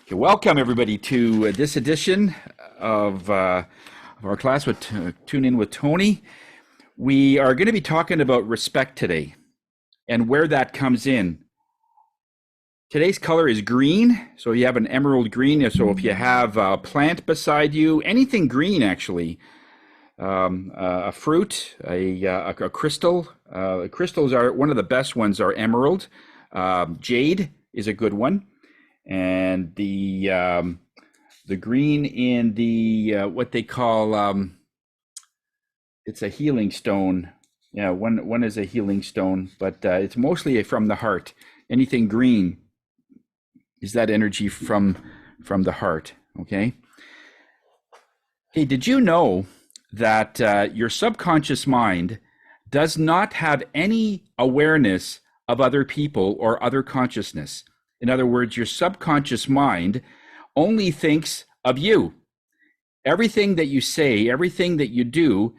Okay, welcome everybody to this edition of our class with Tune In with Tony. We are going to be talking about respect today and where that comes in. Today's color is green, so you have an emerald green. So if you have a plant beside you, anything green actually, a fruit, a crystal. Crystals are one of the best ones. Are emerald, jade is a good one, and the green in the what they call it's a healing stone. Yeah, one is a healing stone, but it's mostly from the heart. Anything green is that energy from the heart. Okay. Hey, did you know that your subconscious mind does not have any awareness of other people or other consciousness? In other words, your subconscious mind only thinks of you. Everything that you say, everything that you do,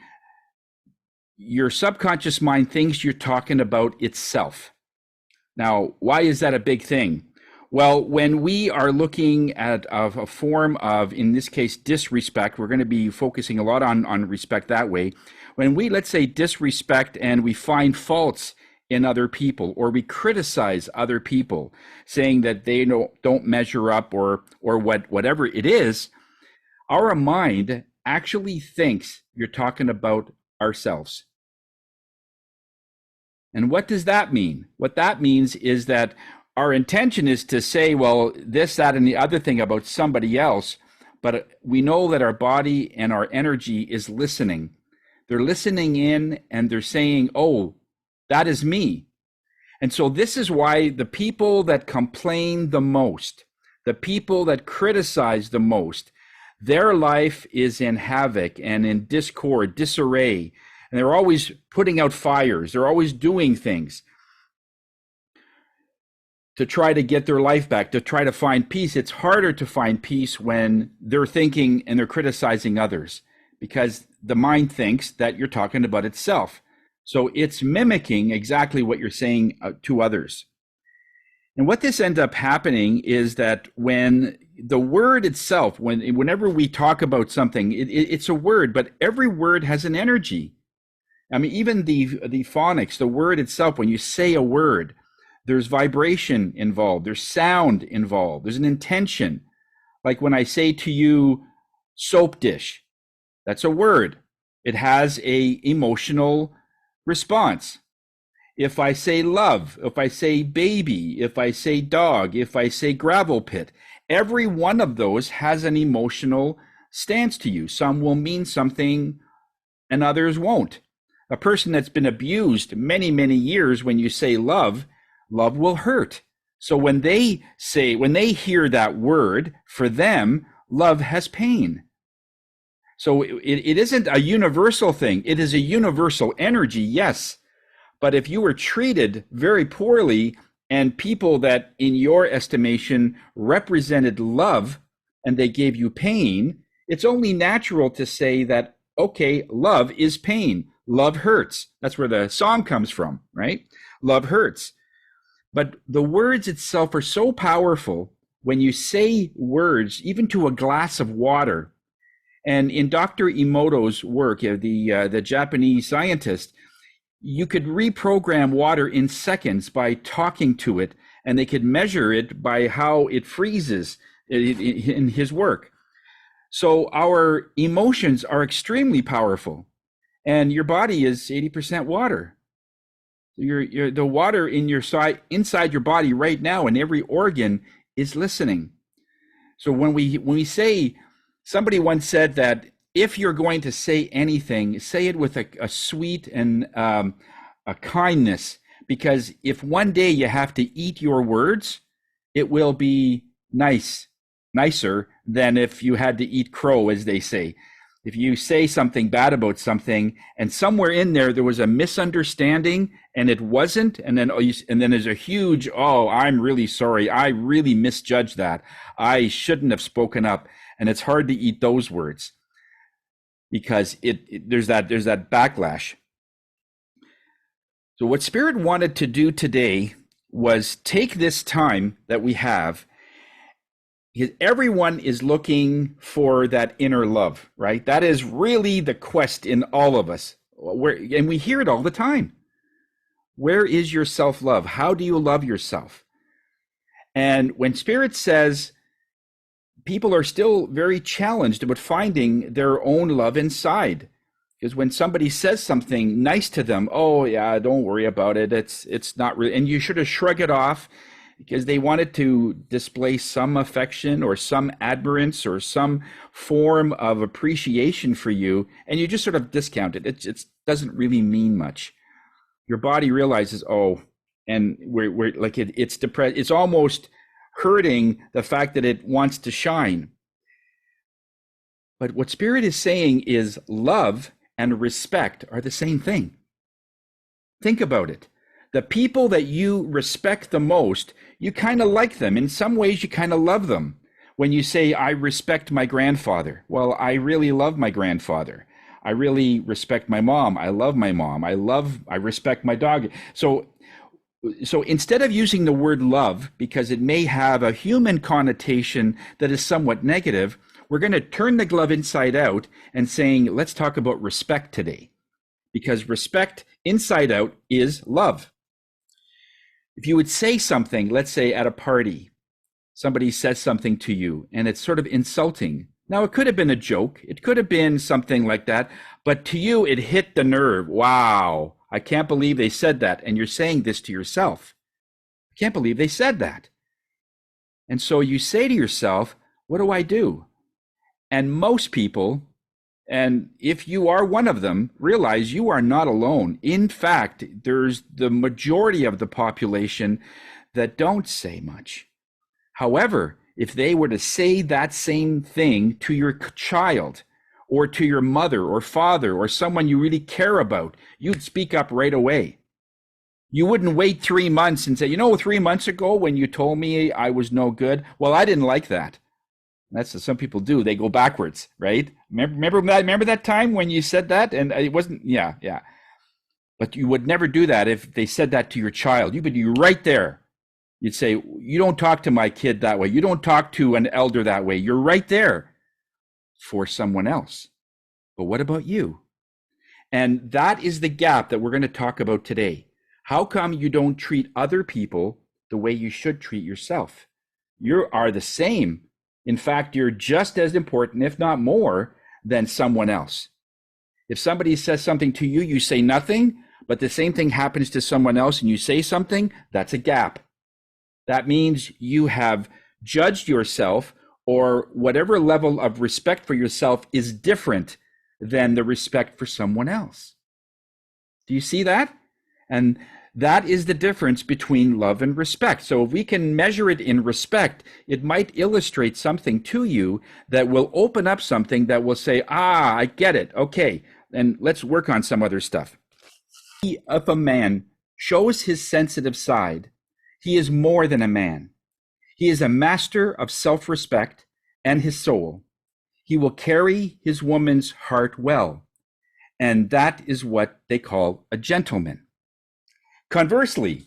your subconscious mind thinks you're talking about itself. Now, why is that a big thing? Well, when we are looking at a form of, in this case, disrespect, we're going to be focusing a lot on respect that way. When we, let's say, disrespect and we find faults in other people, or we criticize other people, saying that they don't measure up or whatever it is, our mind actually thinks you're talking about ourselves. And what does that mean? What that means is that our intention is to say, well, this, that, and the other thing about somebody else, but we know that our body and our energy is listening. They're listening in and they're saying, oh, that is me. And so this is why the people that complain the most, the people that criticize the most, their life is in havoc and in discord, disarray, and they're always putting out fires. They're always doing things to try to get their life back, to try to find peace. It's harder to find peace when they're thinking and they're criticizing others, because the mind thinks that you're talking about itself. So it's mimicking exactly what you're saying to others. And what this ends up happening is that when the word itself, whenever we talk about something, it's a word, but every word has an energy. I mean, even the phonics, the word itself, when you say a word, there's vibration involved, there's sound involved, there's an intention. Like when I say to you, soap dish, that's a word. It has a emotional response. If I say love, if I say baby, if I say dog, if I say gravel pit, every one of those has an emotional stance to you. Some will mean something and others won't. A person that's been abused many, many years, when you say love, love will hurt. So when they hear that word, for them, love has pain. So it isn't a universal thing. It is a universal energy, yes. But if you were treated very poorly and people that in your estimation represented love and they gave you pain, it's only natural to say that, okay, love is pain. Love hurts. That's where the song comes from, right? Love hurts. But the words itself are so powerful when you say words, even to a glass of water. And in Dr. Emoto's work, the Japanese scientist, you could reprogram water in seconds by talking to it, and they could measure it by how it freezes in his work. So our emotions are extremely powerful, and your body is 80% water. The water in inside your body right now, and every organ is listening. So when we say, somebody once said that if you're going to say anything, say it with a sweet and a kindness, because if one day you have to eat your words, it will be nicer than if you had to eat crow, as they say. If you say something bad about something and somewhere in there was a misunderstanding and it wasn't, and then there's a huge, oh, I'm really sorry, I really misjudged that, I shouldn't have spoken up, and it's hard to eat those words because there's that backlash. So what Spirit wanted to do today was take this time that we have Everyone is looking for that inner love, right? That is really the quest in all of us. And we hear it all the time. Where is your self-love? How do you love yourself? And when Spirit says people are still very challenged about finding their own love inside, because when somebody says something nice to them, oh yeah, don't worry about it. It's not really, and you should have shrug it off because they wanted to display some affection or some admirance or some form of appreciation for you, and you just sort of discount it. It doesn't really mean much. Your body realizes, oh, and we're like it's depressed. It's almost hurting the fact that it wants to shine. But what Spirit is saying is love and respect are the same thing. Think about it. The people that you respect the most, you kind of like them. In some ways, you kind of love them. When you say, I respect my grandfather, well, I really love my grandfather. I really respect my mom. I love my mom. I respect my dog. So instead of using the word love, because it may have a human connotation that is somewhat negative, we're going to turn the glove inside out and saying, let's talk about respect today. Because respect inside out is love. If you would say something, let's say at a party, somebody says something to you and it's sort of insulting. Now, it could have been a joke. It could have been something like that. But to you, it hit the nerve. Wow, I can't believe they said that. And you're saying this to yourself. I can't believe they said that. And so you say to yourself, what do I do? And most people, and if you are one of them, realize you are not alone. In fact, there's the majority of the population that don't say much. However, if they were to say that same thing to your child or to your mother or father or someone you really care about, you'd speak up right away. You wouldn't wait 3 months and say, 3 months ago when you told me I was no good, well, I didn't like that. That's what some people do. They go backwards, right? Remember that time when you said that? And it wasn't, yeah. But you would never do that if they said that to your child. You would be right there. You'd say, you don't talk to my kid that way. You don't talk to an elder that way. You're right there for someone else. But what about you? And that is the gap that we're going to talk about today. How come you don't treat other people the way you should treat yourself? You are the same. In fact, you're just as important, if not more, than someone else. If somebody says something to you, you say nothing, but the same thing happens to someone else and you say something, that's a gap. That means you have judged yourself, or whatever level of respect for yourself is different than the respect for someone else. Do you see that? And that is the difference between love and respect. So if we can measure it in respect, it might illustrate something to you that will open up something that will say, I get it. Okay, and let's work on some other stuff. If a man shows his sensitive side, he is more than a man. He is a master of self-respect and his soul. He will carry his woman's heart well. And that is what they call a gentleman. Conversely,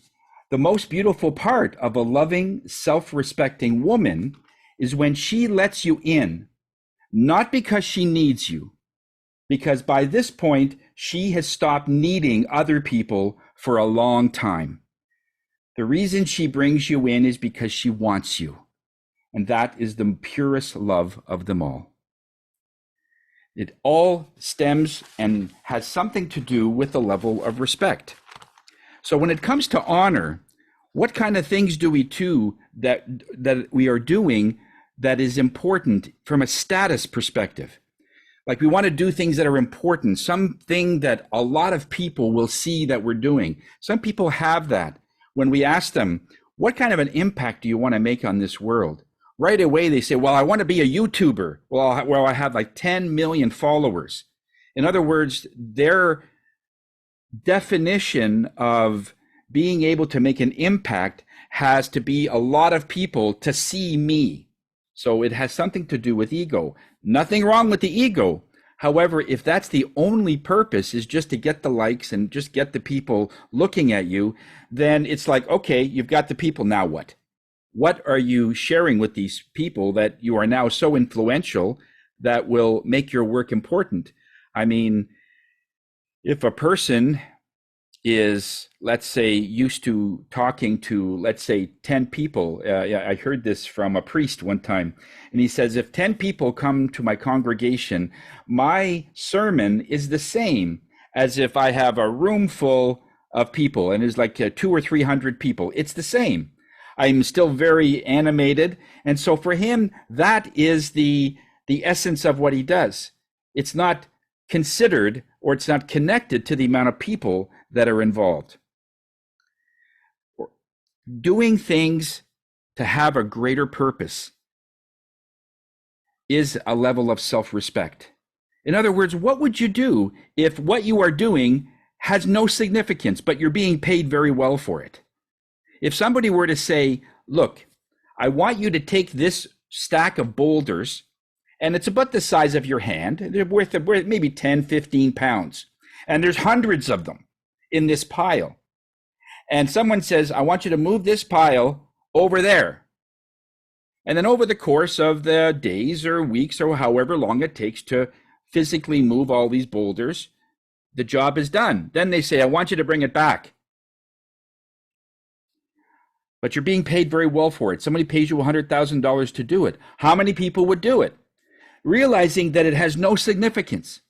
the most beautiful part of a loving, self-respecting woman is when she lets you in, not because she needs you, because by this point, she has stopped needing other people for a long time. The reason she brings you in is because she wants you. And that is the purest love of them all. It all stems and has something to do with the level of respect. So when it comes to honor, what kind of things do we do that we are doing that is important from a status perspective? Like we want to do things that are important, something that a lot of people will see that we're doing. Some people have that. When we ask them, what kind of an impact do you want to make on this world? Right away, they say, well, I want to be a YouTuber. Well, I have like 10 million followers. In other words, their definition of being able to make an impact has to be a lot of people to see me. So it has something to do with ego. Nothing wrong with the ego. However, if that's the only purpose is just to get the likes and just get the people looking at you, then it's like, okay, you've got the people, now what? What are you sharing with these people that you are now so influential that will make your work important? I mean, if a person is, let's say, used to talking to, let's say, 10 people. I heard this from a priest one time, and he says, if 10 people come to my congregation, my sermon is the same as if I have a room full of people, and it's like 200 or 300 people. It's the same. I'm still very animated. And so for him, that is the essence of what he does. It's not considered, or it's not connected to the amount of people that are involved. Doing things to have a greater purpose is a level of self-respect. In other words, what would you do if what you are doing has no significance, but you're being paid very well for it? If somebody were to say, look, I want you to take this stack of boulders, and it's about the size of your hand. They're worth maybe 10, 15 pounds. And there's hundreds of them in this pile. And someone says, I want you to move this pile over there. And then over the course of the days or weeks or however long it takes to physically move all these boulders, the job is done. Then they say, I want you to bring it back. But you're being paid very well for it. Somebody pays you $100,000 to do it. How many people would do it? Realizing that it has no significance.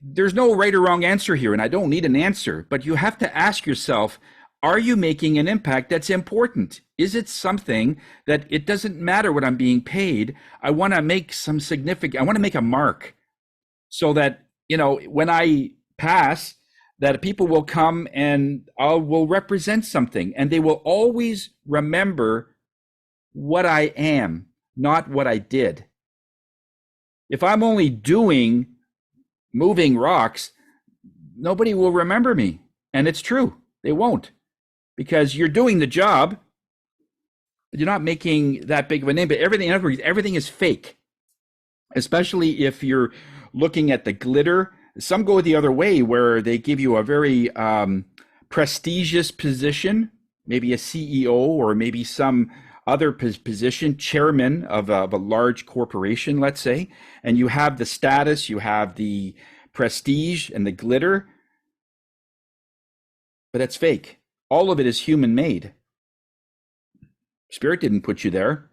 There's no right or wrong answer here, and I don't need an answer, but you have to ask yourself, are you making an impact that's important? Is it something that it doesn't matter what I'm being paid? I want to make some significant, I want to make a mark so that, when I pass, that people will come and I will represent something, and they will always remember what I am, not what I did. If I'm only moving rocks, nobody will remember me. And it's true, they won't, because you're doing the job, but you're not making that big of a name. But everything is fake, especially if you're looking at the glitter. Some go the other way, where they give you a very prestigious position, maybe a CEO or maybe some other position, chairman of a large corporation, let's say, and you have the status, you have the prestige and the glitter, but that's fake. All of it is human made. Spirit didn't put you there.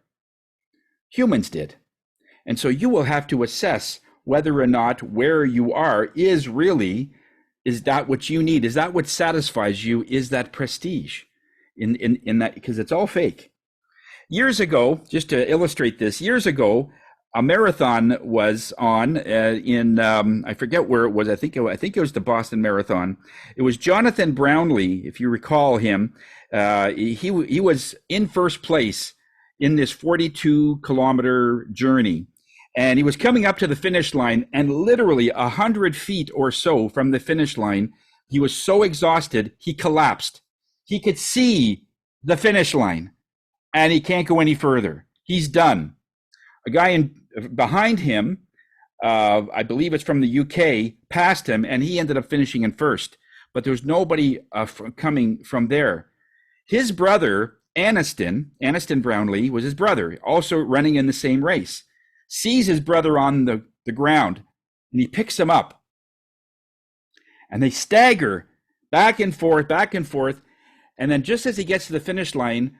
Humans did. And so you will have to assess whether or not where you are is that what you need? Is that what satisfies you? Is that prestige in that? Because it's all fake. Years ago, just to illustrate this, a marathon was on I forget where it was. I think it was the Boston Marathon. It was Jonathan Brownlee, if you recall him. He was in first place in this 42-kilometer journey, and he was coming up to the finish line, and literally 100 feet or so from the finish line, he was so exhausted he collapsed. He could see the finish line, and he can't go any further. He's done. A guy behind him, I believe it's from the UK, passed him, and he ended up finishing in first. But there was nobody coming from there. His brother, Aniston Brownlee, was his brother, also running in the same race, sees his brother on the ground, and he picks him up. And they stagger back and forth, and then just as he gets to the finish line,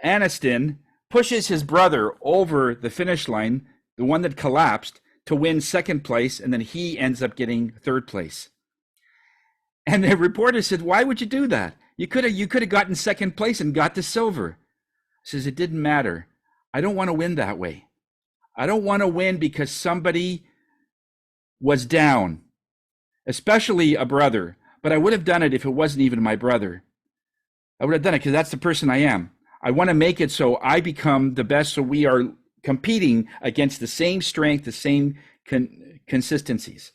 Aniston pushes his brother over the finish line, the one that collapsed, to win second place, and then he ends up getting third place. And the reporter said, "Why would you do that? You could have gotten second place and got the silver." He says, "It didn't matter. I don't want to win that way. I don't want to win because somebody was down, especially a brother. But I would have done it if it wasn't even my brother. I would have done it because that's the person I am. I want to make it so I become the best, so we are competing against the same strength, the same consistencies."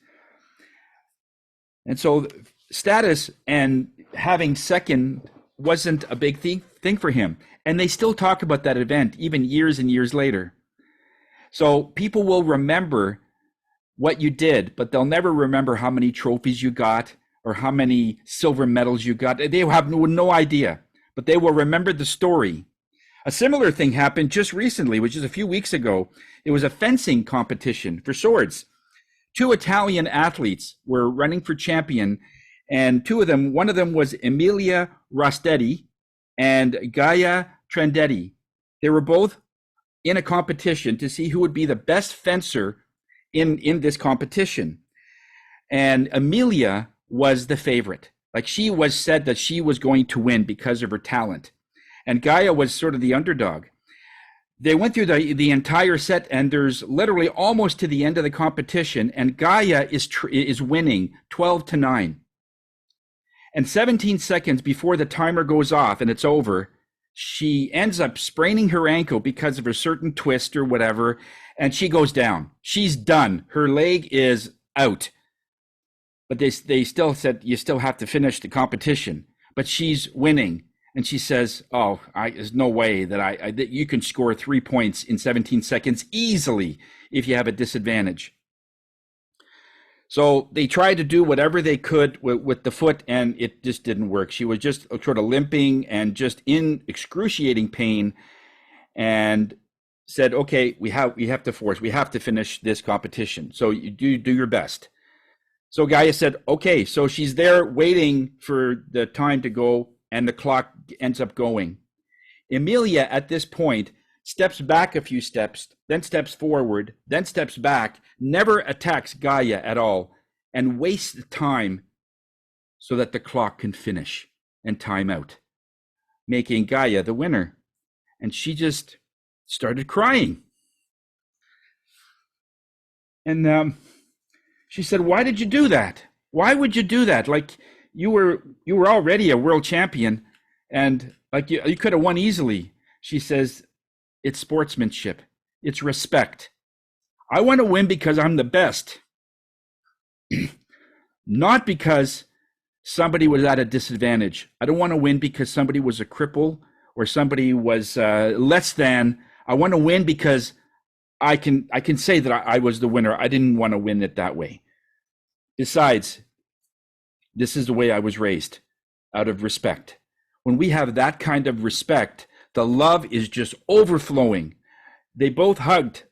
And so status and having second wasn't a big thing for him. And they still talk about that event even years and years later. So people will remember what you did, but they'll never remember how many trophies you got or how many silver medals you got. They have no idea. but they will remember the story. A similar thing happened just recently, which is a few weeks ago. It was a fencing competition for swords. Two Italian athletes were running for champion, and one of them was Emilia Rostetti and Gaia Trendetti. They were both in a competition to see who would be the best fencer in this competition. And Emilia was the favorite. Like, she was said that she was going to win because of her talent. And Gaia was sort of the underdog. They went through the entire set, and there's literally almost to the end of the competition, and Gaia is winning 12-9. And 17 seconds before the timer goes off and it's over, she ends up spraining her ankle because of a certain twist or whatever, and she goes down. She's done. Her leg is out. But they still said, you still have to finish the competition. But she's winning. And she says, oh, there's no way that you can score 3 points in 17 seconds easily if you have a disadvantage. So they tried to do whatever they could with the foot, and it just didn't work. She was just sort of limping and just in excruciating pain, and said, okay, we have to finish this competition. So you do your best. So Gaia said, okay. So she's there waiting for the time to go, and the clock ends up going. Emilia, at this point, steps back a few steps, then steps forward, then steps back, never attacks Gaia at all, and wastes the time so that the clock can finish and time out, making Gaia the winner. And she just started crying. And she said, why did you do that? Why would you do that? Like, you were already a world champion, and like you could have won easily. She says, it's sportsmanship. It's respect. I want to win because I'm the best. Not because somebody was at a disadvantage. I don't want to win because somebody was a cripple or somebody was less than. I want to win because I can say that I was the winner. I didn't want to win it that way. Besides, this is the way I was raised, out of respect. When we have that kind of respect, the love is just overflowing. They both hugged.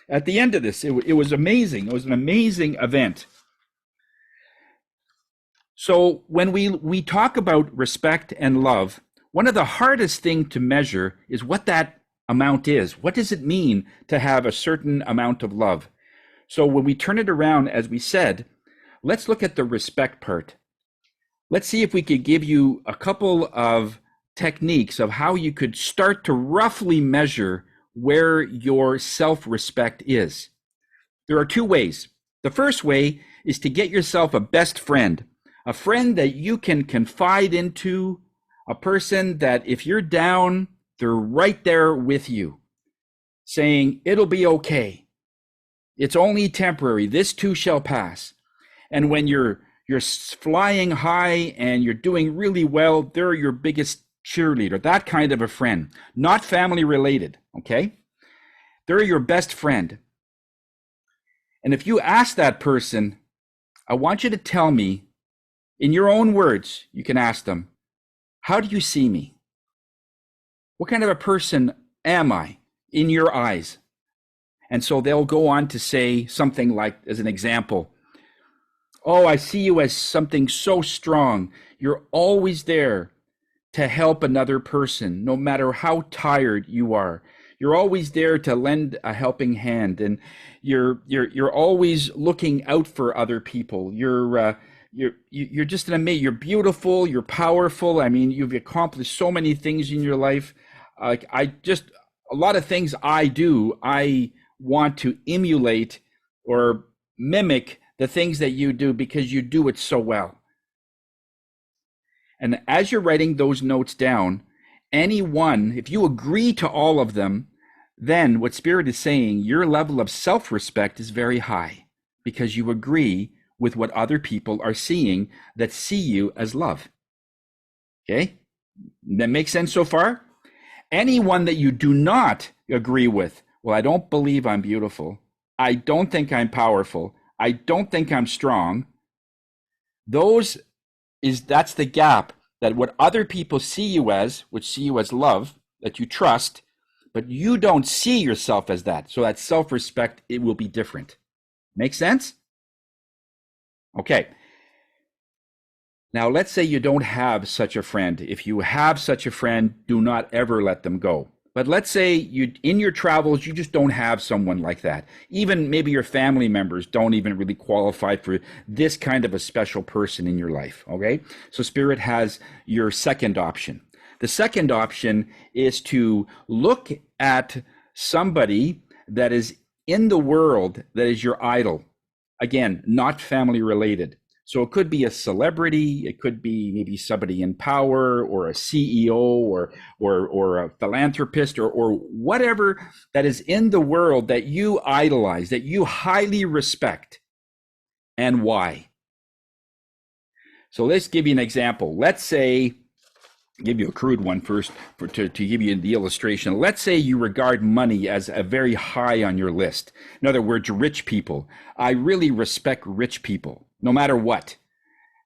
At the end of this, it was amazing. It was an amazing event. So when we talk about respect and love, one of the hardest things to measure is what that amount is. What does it mean to have a certain amount of love? So when we turn it around, as we said, let's look at the respect part. Let's see if we could give you a couple of techniques of how you could start to roughly measure where your self-respect is. There are two ways. The first way is to get yourself a best friend, a friend that you can confide into, a person that if you're down, they're right there with you, saying, it'll be okay. It's only temporary. This too shall pass. And when you're flying high and you're doing really well, they're your biggest cheerleader, that kind of a friend, not family related, okay? They're your best friend. And if you ask that person, I want you to tell me, in your own words, you can ask them, how do you see me? What kind of a person am I in your eyes? And so they'll go on to say something like, as an example, oh, I see you as something so strong. You're always there to help another person, no matter how tired you are. You're always there to lend a helping hand, and you're always looking out for other people. You're just an amazing. You're beautiful. You're powerful. I mean, you've accomplished so many things in your life. A lot of things I do, I want to emulate or mimic the things that you do because you do it so well. And as you're writing those notes down, if you agree to all of them, then what Spirit is saying, your level of self-respect is very high because you agree with what other people are seeing that see you as love. Okay? That makes sense so far? Anyone that you do not agree with, well, I don't believe I'm beautiful. I don't think I'm powerful. I don't think I'm strong. That's the gap that what other people see you as, which see you as love, that you trust, but you don't see yourself as that. So that self-respect, it will be different. Make sense? Okay. Now, let's say you don't have such a friend. If you have such a friend, do not ever let them go. But let's say you, in your travels, you just don't have someone like that. Even maybe your family members don't even really qualify for this kind of a special person in your life, okay? So Spirit has your second option. The second option is to look at somebody that is in the world that is your idol. Again, not family related. So it could be a celebrity, it could be maybe somebody in power, or a CEO, or a philanthropist, or whatever that is in the world that you idolize, that you highly respect, and why. So let's give you an example. Let's say, give you a crude one first to give you the illustration. Let's say you regard money as a very high on your list. In other words, rich people. I really respect rich people, no matter what.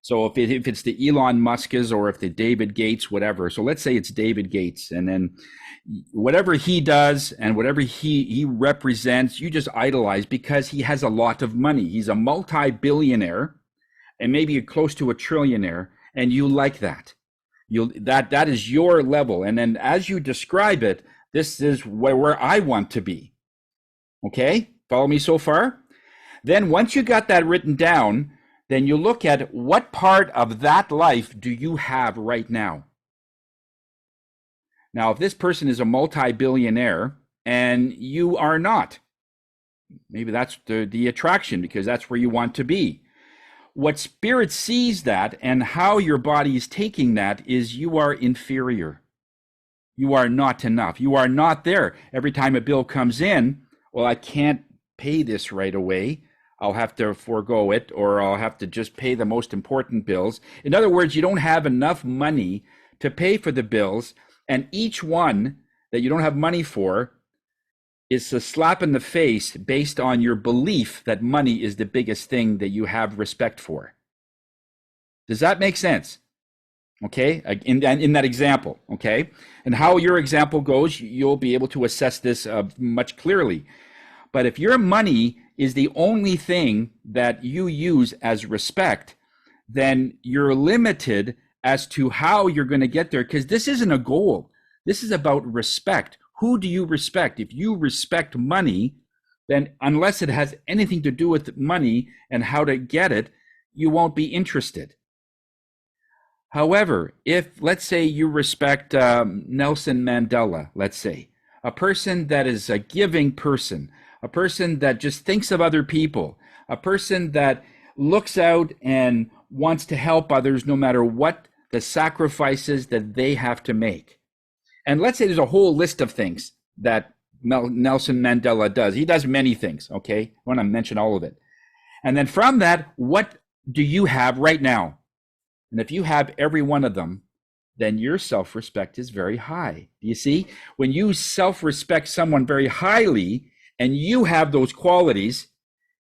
So if it's the Elon Musk's, or if the David Gates, whatever. So let's say it's David Gates, and then whatever he does and whatever he represents, you just idolize because he has a lot of money. He's a multi-billionaire and maybe close to a trillionaire, and you like that. That is your level. And then as you describe it, this is where I want to be. Okay? Follow me so far? Then once you got that written down, then you look at what part of that life do you have right now? Now, if this person is a multi-billionaire and you are not, maybe that's the attraction, because that's where you want to be. What Spirit sees that, and how your body is taking that, is you are inferior. You are not enough. You are not there. Every time a bill comes in, well, I can't pay this right away. I'll have to forego it, or I'll have to just pay the most important bills. In other words, you don't have enough money to pay for the bills, and each one that you don't have money for is a slap in the face based on your belief that money is the biggest thing that you have respect for. Does that make sense? Okay, in that example, okay? And how your example goes, you'll be able to assess this much clearly. But if your money is the only thing that you use as respect, then you're limited as to how you're going to get there, because this isn't a goal. This is about respect. Who do you respect? If you respect money, then unless it has anything to do with money and how to get it, you won't be interested. However, if, let's say, you respect Nelson Mandela, let's say, a person that is a giving person, a person that just thinks of other people, a person that looks out and wants to help others no matter what the sacrifices that they have to make. And let's say there's a whole list of things that Nelson Mandela does. He does many things, okay? I want to mention all of it. And then from that, what do you have right now? And if you have every one of them, then your self-respect is very high. Do you see? When you self-respect someone very highly and you have those qualities,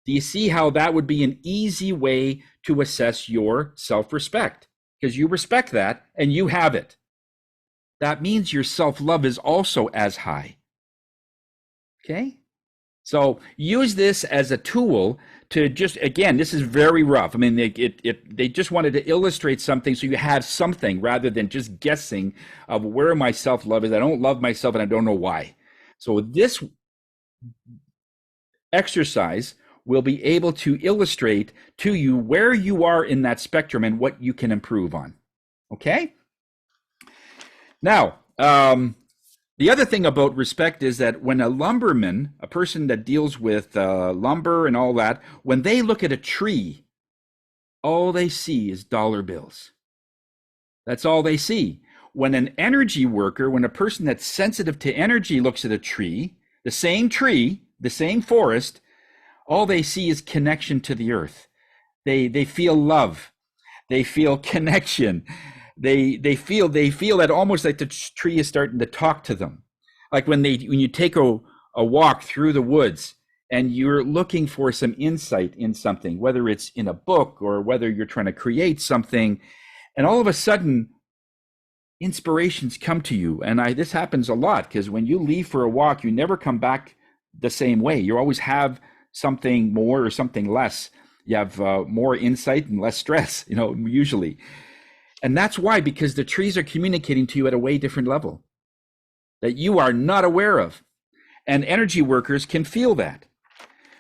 do you see how that would be an easy way to assess your self-respect? Because you respect that and you have it. That means your self-love is also as high. Okay? So use this as a tool to just, again, this is very rough. I mean, they just wanted to illustrate something so you have something rather than just guessing of where my self-love is. I don't love myself and I don't know why. So this exercise will be able to illustrate to you where you are in that spectrum and what you can improve on. Okay? Now, the other thing about respect is that when a lumberman, a person that deals with lumber and all that, when they look at a tree, all they see is dollar bills. That's all they see. When an energy worker, when a person that's sensitive to energy looks at a tree, the same forest, all they see is connection to the earth. They feel love. They feel connection. They feel that almost like the tree is starting to talk to them. Like when you take a walk through the woods and you're looking for some insight in something, whether it's in a book or whether you're trying to create something, and all of a sudden inspirations come to you. And this happens a lot, because when you leave for a walk, you never come back the same way. You always have something more or something less. You have more insight and less stress, usually. And that's why, because the trees are communicating to you at a way different level that you are not aware of. And energy workers can feel that.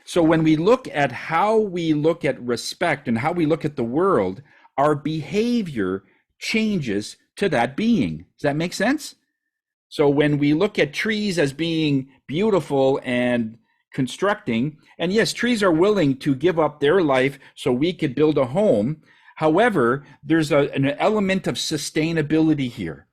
So when we look at how we look at respect and how we look at the world, our behavior changes to that being. Does that make sense? So when we look at trees as being beautiful and constructing, and yes, trees are willing to give up their life so we could build a home. However, there's an element of sustainability here.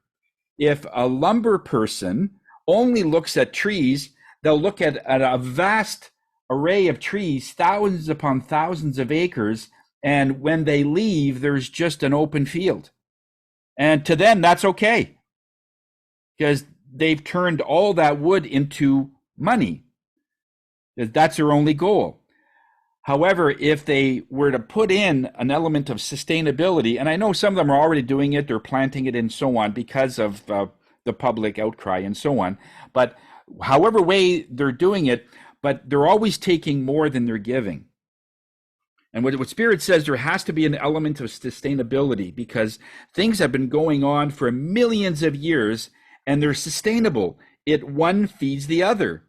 If a lumber person only looks at trees, they'll look at a vast array of trees, thousands upon thousands of acres, and when they leave, there's just an open field. And to them, that's okay, because they've turned all that wood into money. That's their only goal. However, if they were to put in an element of sustainability, and I know some of them are already doing it, they're planting it and so on because of the public outcry and so on, but however way they're doing it, but they're always taking more than they're giving. And what Spirit says, there has to be an element of sustainability, because things have been going on for millions of years and they're sustainable. One feeds the other.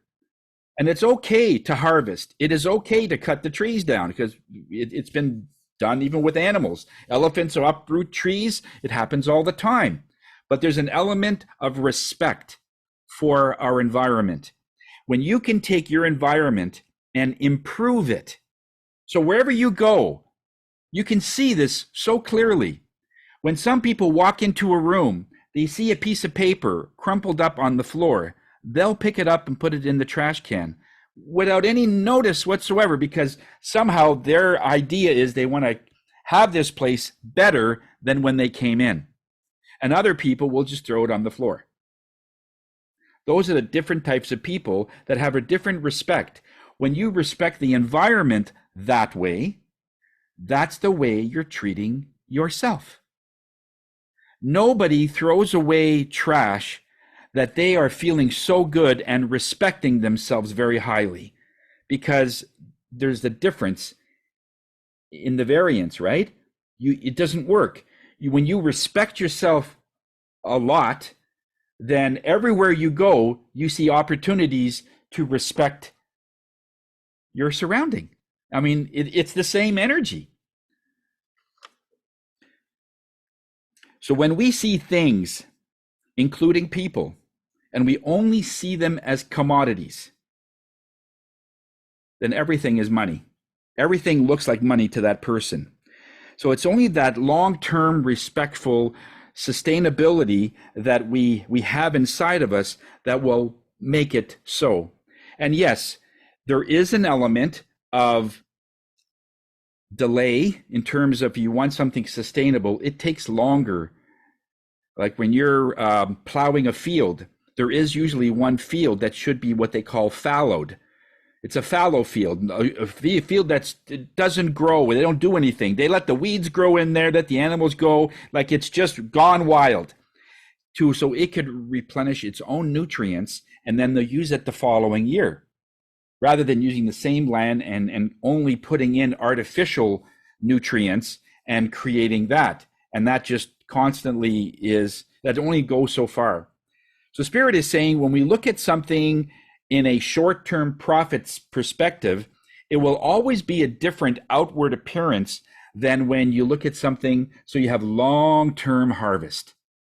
And it's okay to harvest. It is okay to cut the trees down, because it's been done even with animals. Elephants will uproot trees. It happens all the time. But there's an element of respect for our environment. When you can take your environment and improve it, so wherever you go, you can see this so clearly. When some people walk into a room, they see a piece of paper crumpled up on the floor, they'll pick it up and put it in the trash can without any notice whatsoever, because somehow their idea is they want to have this place better than when they came in. And other people will just throw it on the floor. Those are the different types of people that have a different respect. When you respect the environment that way, that's the way you're treating yourself. Nobody throws away trash that they are feeling so good and respecting themselves very highly, because there's the difference in the variance, right? It doesn't work. When you respect yourself a lot, then everywhere you go, you see opportunities to respect your surrounding. I mean, it's the same energy. So when we see things, including people, and we only see them as commodities, then everything is money. Everything looks like money to that person. So it's only that long-term, respectful sustainability that we have inside of us that will make it so. And yes, there is an element of delay in terms of, you want something sustainable, it takes longer. Like when you're plowing a field, there is usually one field that should be what they call fallowed. It's a fallow field, a field that doesn't grow. They don't do anything. They let the weeds grow in there, let the animals go, like it's just gone wild, so it could replenish its own nutrients, and then they'll use it the following year, rather than using the same land and only putting in artificial nutrients and creating that. And that just constantly that only goes so far. So Spirit is saying, when we look at something in a short-term profits perspective, it will always be a different outward appearance than when you look at something so you have long-term harvest.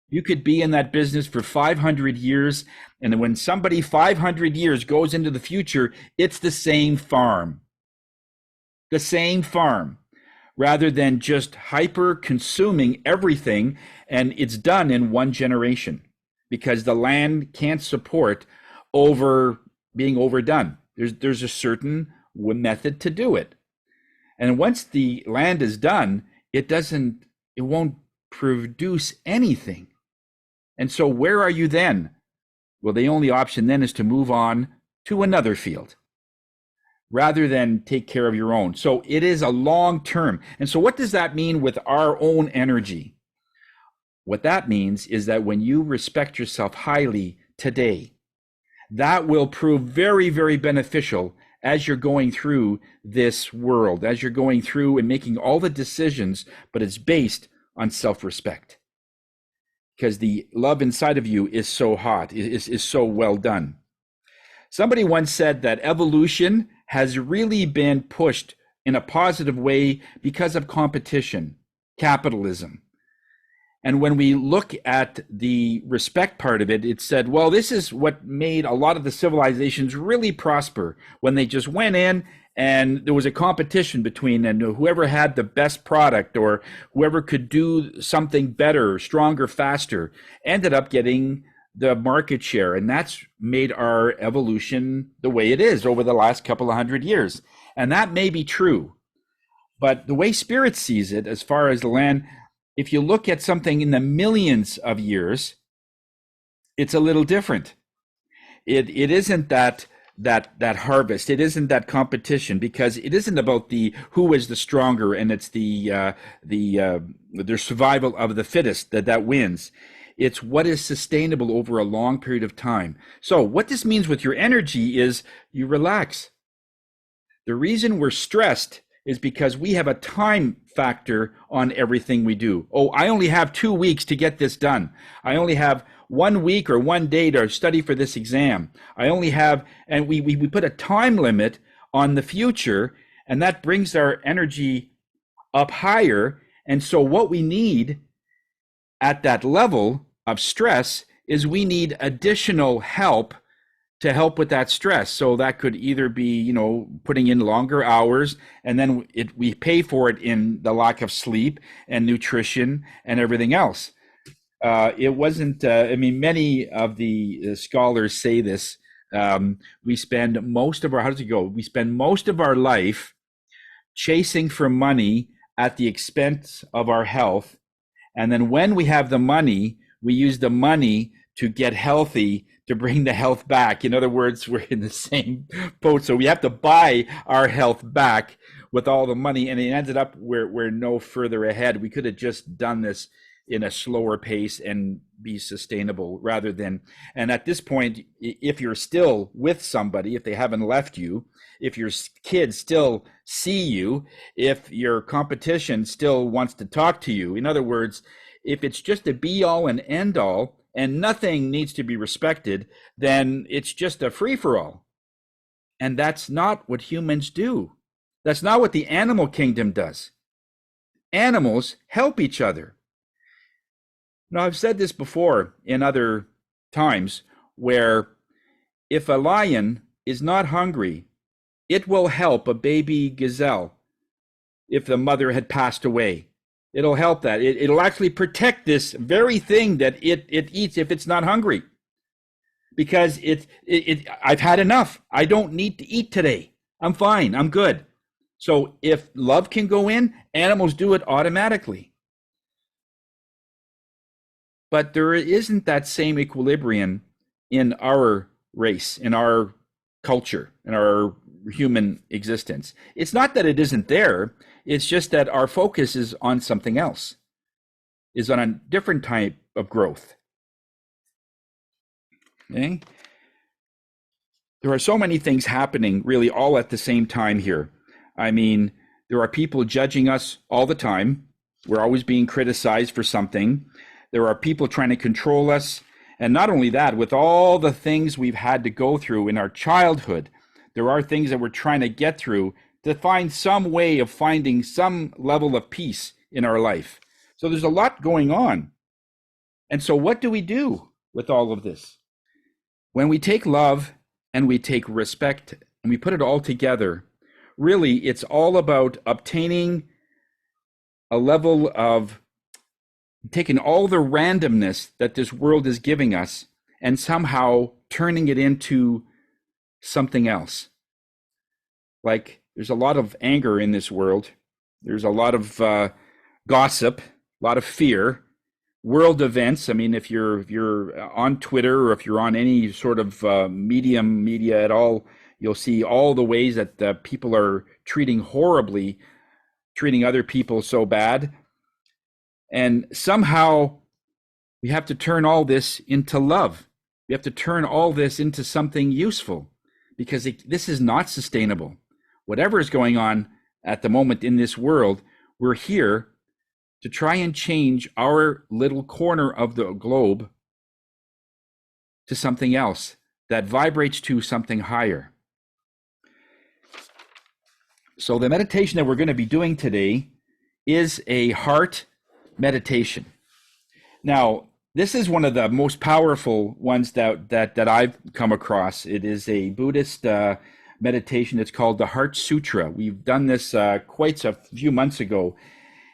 You could be in that business for 500 years, and when somebody 500 years goes into the future, it's the same farm. The same farm, rather than just hyper-consuming everything, and it's done in one generation, because the land can't support being overdone. There's a certain method to do it. And once the land is done, it won't produce anything. And so where are you then? Well, the only option then is to move on to another field, rather than take care of your own. So it is a long term. And so what does that mean with our own energy? What that means is that when you respect yourself highly today, that will prove very, very beneficial as you're going through this world, as you're going through and making all the decisions, but it's based on self-respect. Because the love inside of you is so hot, is so well done. Somebody once said that evolution has really been pushed in a positive way because of competition, capitalism. And when we look at the respect part of it, it said, well, this is what made a lot of the civilizations really prosper when they just went in and there was a competition between and whoever had the best product or whoever could do something better, stronger, faster, ended up getting the market share. And that's made our evolution the way it is over the last couple of hundred years. And that may be true. But the way Spirit sees it, as far as the land, if you look at something in the millions of years, it's a little different. It isn't that harvest. It isn't that competition, because it isn't about the who is the stronger, and it's the survival of the fittest that wins. It's what is sustainable over a long period of time. So what this means with your energy is you relax. The reason we're stressed is because we have a time factor on everything we do. Oh, I only have 2 weeks to get this done. I only have 1 week or 1 day to study for this exam. I only have, and we put a time limit on the future, and that brings our energy up higher. And so what we need at that level of stress is we need additional help to help with that stress. So that could either be, putting in longer hours, and then we pay for it in the lack of sleep and nutrition and everything else. It wasn't, many of the scholars say this. We spend most of our, how does it go? We spend most of our life chasing for money at the expense of our health. And then when we have the money, we use the money to get healthy, to bring the health back. In other words, we're in the same boat. So we have to buy our health back with all the money, and it ended up we're no further ahead. We could have just done this in a slower pace and be sustainable rather than, and at this point, if you're still with somebody, if they haven't left you, if your kids still see you, if your competition still wants to talk to you, in other words, if it's just a be all and end all, and nothing needs to be respected, then it's just a free-for-all. And that's not what humans do. That's not what the animal kingdom does. Animals help each other. Now, I've said this before in other times, where if a lion is not hungry, it will help a baby gazelle if the mother had passed away. It'll help that. It'll actually protect this very thing that it eats if it's not hungry. Because I've had enough. I don't need to eat today. I'm fine. I'm good. So if love can go in, animals do it automatically. But there isn't that same equilibrium in our race, in our culture, in our human existence. It's not that it isn't there. It's just that our focus is on something else, is on a different type of growth. Okay? There are so many things happening really all at the same time here. I mean, there are people judging us all the time. We're always being criticized for something. There are people trying to control us. And not only that, with all the things we've had to go through in our childhood, there are things that we're trying to get through to find some way of finding some level of peace in our life. So there's a lot going on. And so what do we do with all of this? When we take love and we take respect and we put it all together, really it's all about obtaining a level of taking all the randomness that this world is giving us and somehow turning it into something else. Like, there's a lot of anger in this world. There's a lot of gossip, a lot of fear, world events. I mean, if you're on Twitter or if you're on any sort of media at all, you'll see all the ways that people are treating other people so bad. And somehow We have to turn all this into love. We have to turn all this into something useful, because this is not sustainable. Whatever is going on at the moment in this world, we're here to try and change our little corner of the globe to something else that vibrates to something higher. So the meditation that we're going to be doing today is a heart meditation. Now, this is one of the most powerful ones that I've come across. It is a Buddhist meditation. It's called the Heart Sutra. We've done this quite a few months ago.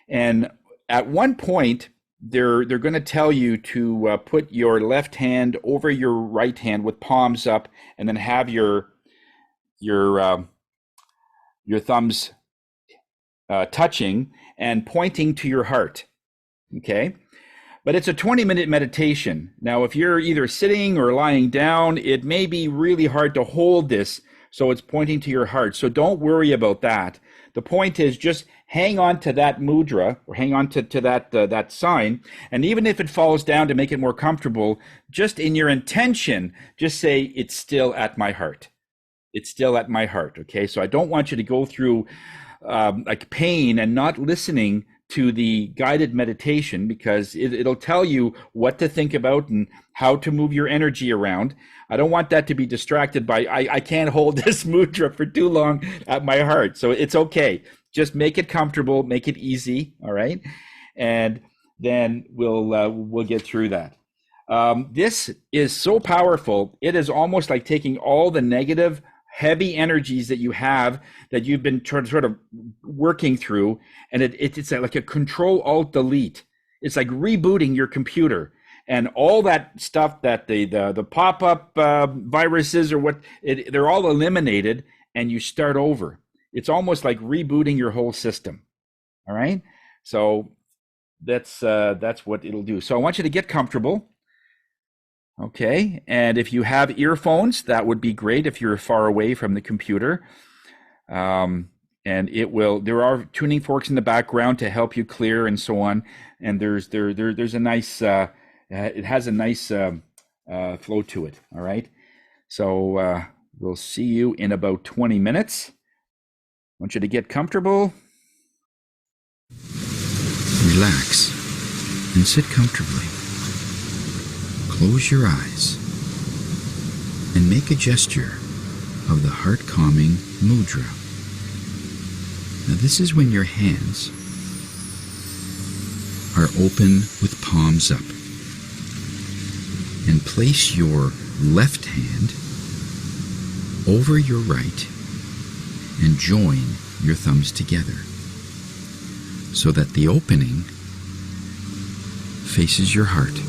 And at one point, they're going to tell you to put your left hand over your right hand with palms up, and then have your thumbs touching and pointing to your heart. Okay? But it's a 20-minute meditation. Now, if you're either sitting or lying down, it may be really hard to hold this, so it's pointing to your heart. So don't worry about that. The point is just hang on to that mudra, or hang on to that sign, and even if it falls down, to make it more comfortable, just in your intention, just say, it's still at my heart. It's still at my heart, okay? So I don't want you to go through like pain and not listening to the guided meditation, because it'll tell you what to think about and how to move your energy around. I don't want that to be distracted by, I can't hold this mudra for too long at my heart. So it's okay. Just make it comfortable, make it easy, all right? And then we'll get through that. This is so powerful. It is almost like taking all the negative, heavy energies that you have, that you've been sort of working through, and it's like a Control-Alt-Delete. It's like rebooting your computer, and all that stuff that the pop-up viruses or what, they're all eliminated, and you start over. It's almost like rebooting your whole system. All right, so that's what it'll do. So I want you to get comfortable. Okay, and if you have earphones, that would be great if you're far away from the computer. And there are tuning forks in the background to help you clear and so on. And there's a nice, it has a nice flow to it, all right? So we'll see you in about 20 minutes. I want you to get comfortable. Relax and sit comfortably. Close your eyes and make a gesture of the heart-calming mudra. Now this is when your hands are open with palms up, and place your left hand over your right and join your thumbs together so that the opening faces your heart.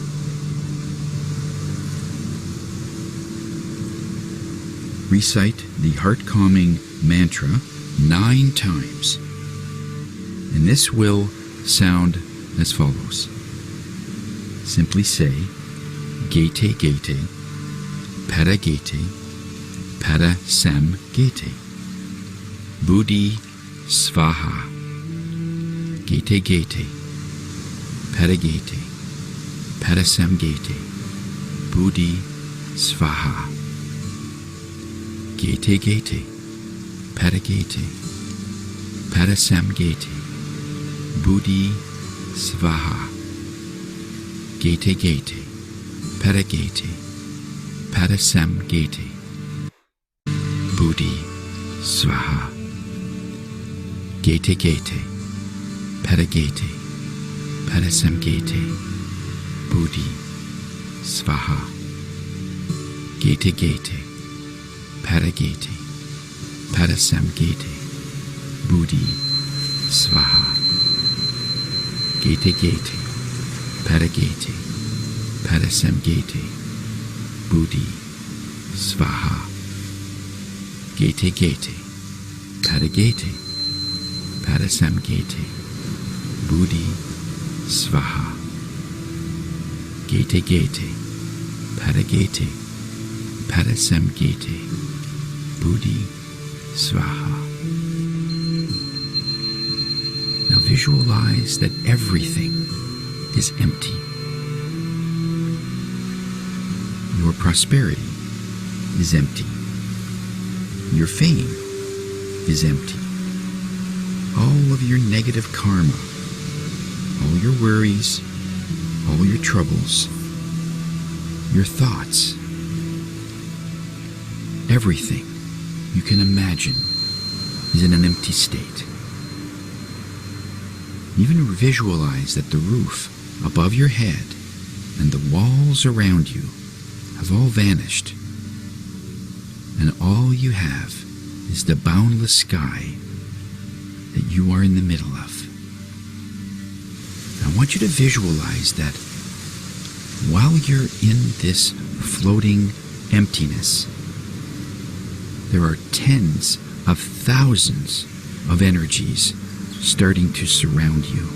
Recite the heart-calming mantra 9 times, and this will sound as follows. Simply say, Gete Gete, Pada Gete, Pada Sam Gete, Buddhi Svaha, Gete Gete, Pada Gete, Pada Sam Gete, Buddhi Svaha. Gete Gete, Pada Gete, Pada Sam Gete, Buddhi Svaha. Gete Gete, Pada Gete, Pada Sam Gete, Buddhi Svaha. Gete Gete, Pada Gete, Pada Sam Gete, Buddhi Svaha. Gete Gete, Pada Gete, Pada Sam Gete, Buddhi Svaha. Gete Gete, Pada Gete, Pada Sam Gete, Buddhi Svaha. Gete Gete, Pada Gete, Pada Sam Gete, Buddhi Svaha. Gete Gete, Pada Gete, Pada Sam Gete, Buddhi Svaha. Now visualize that everything is empty. prosperity is empty. Your fame is empty. All of your negative karma, all your worries, all your troubles, your thoughts, everything you can imagine is in an empty state. Even visualize that the roof above your head and the walls around you have all vanished, and all you have is the boundless sky that you are in the middle of. I want you to visualize that while you're in this floating emptiness, there are tens of thousands of energies starting to surround you.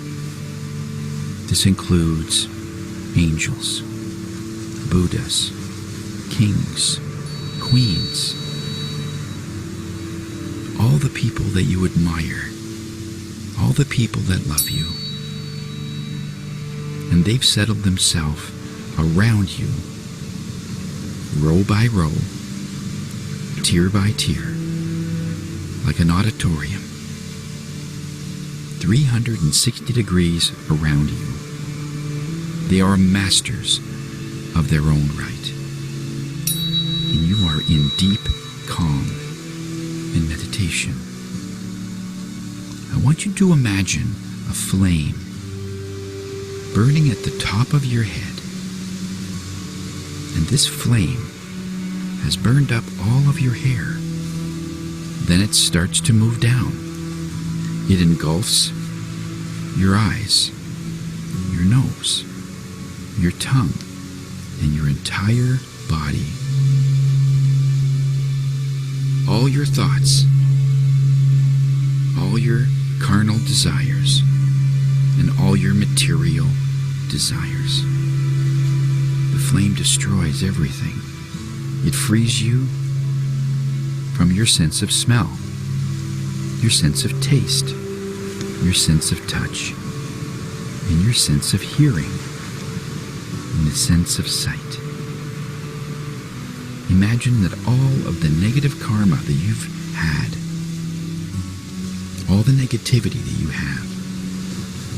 This includes angels, Buddhas, kings, queens, all the people that you admire, all the people that love you. And they've settled themselves around you, row by row, tier by tier, like an auditorium, 360 degrees around you. They are masters of their own right, and you are in deep calm and meditation. I want you to imagine a flame burning at the top of your head, and this flame has burned up all of your hair. Then it starts to move down. It engulfs your eyes, your nose, your tongue, and your entire body. All your thoughts, all your carnal desires, and all your material desires. The flame destroys everything. It frees you from your sense of smell, your sense of taste, your sense of touch, and your sense of hearing, and the sense of sight. Imagine that all of the negative karma that you've had, all the negativity that you have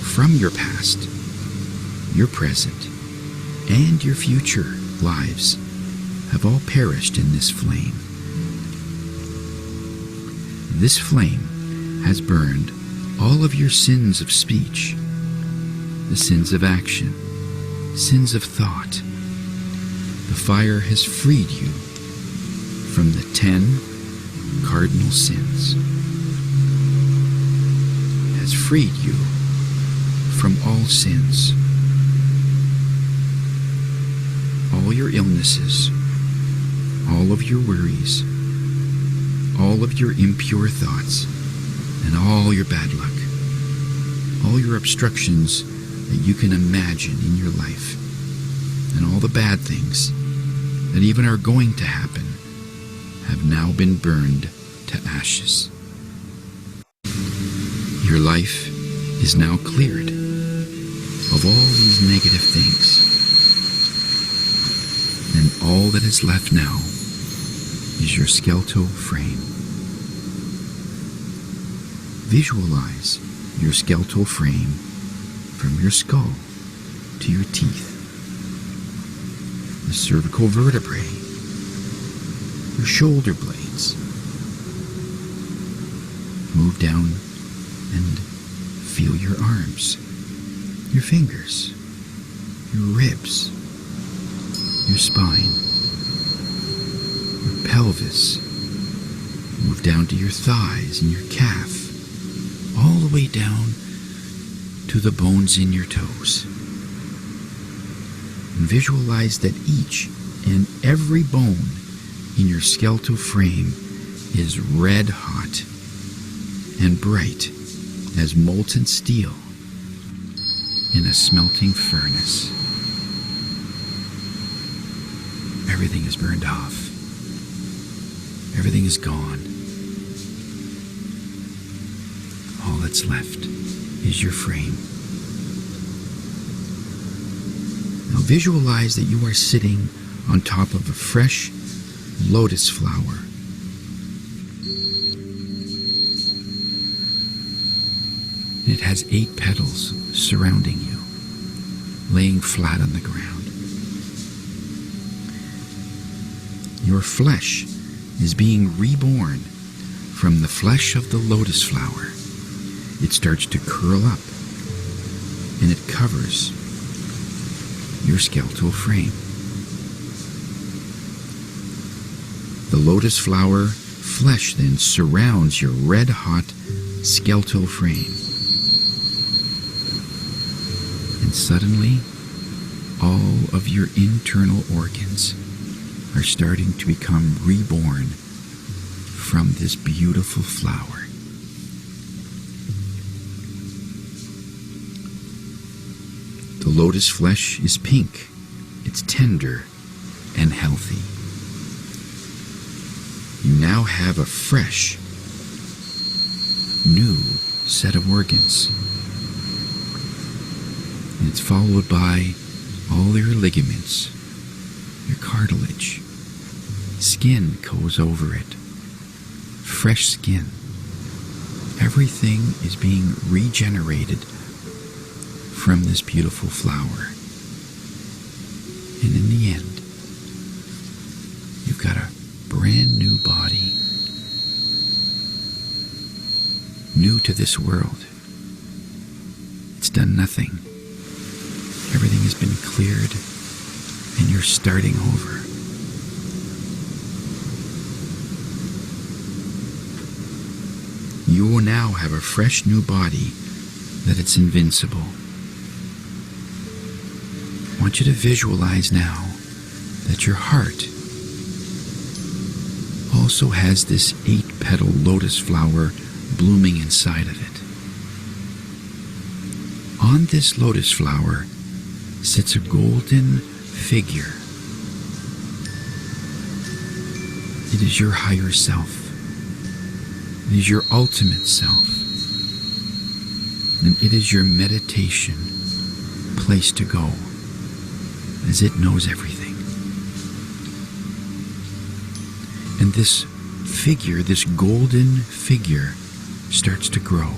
from your past, your present, and your future lives have all perished in this flame. This flame has burned all of your sins of speech, the sins of action, sins of thought. The fire has freed you from the 10 cardinal sins, has freed you from all sins, all your illnesses, all of your worries, all of your impure thoughts, and all your bad luck, all your obstructions that you can imagine in your life, and all the bad things that even are going to happen have now been burned to ashes. Your life is now cleared of all these negative things, and all that is left now is your skeletal frame. Visualize your skeletal frame from your skull to your teeth, the cervical vertebrae, your shoulder blades. Move down and feel your arms, your fingers, your ribs, your spine, your pelvis. Move down to your thighs and your calf, all the way down to the bones in your toes. And visualize that each and every bone in your skeletal frame is red hot and bright as molten steel in a smelting furnace. Everything is burned off. Everything is gone. All that's left is your frame. Now visualize that you are sitting on top of a fresh lotus flower. It has 8 petals surrounding you, laying flat on the ground. Your flesh is being reborn from the flesh of the lotus flower. It starts to curl up, and it covers your skeletal frame. The lotus flower flesh then surrounds your red-hot skeletal frame. And suddenly, all of your internal organs are starting to become reborn from this beautiful flower. The lotus flesh is pink. It's tender and healthy. You now have a fresh, new set of organs. And it's followed by all your ligaments, your cartilage. Skin goes over it. Fresh skin. Everything is being regenerated from this beautiful flower. And in the end, you've got a brand new body. New to this world. It's done nothing. Everything has been cleared, and you're starting over. You will now have a fresh new body that it's invincible. I want you to visualize now that your heart also has this 8-petal lotus flower blooming inside of it. On this lotus flower sits a golden figure. It is your higher self. It is your ultimate self. And it is your meditation place to go, as it knows everything. And this figure, this golden figure, starts to grow.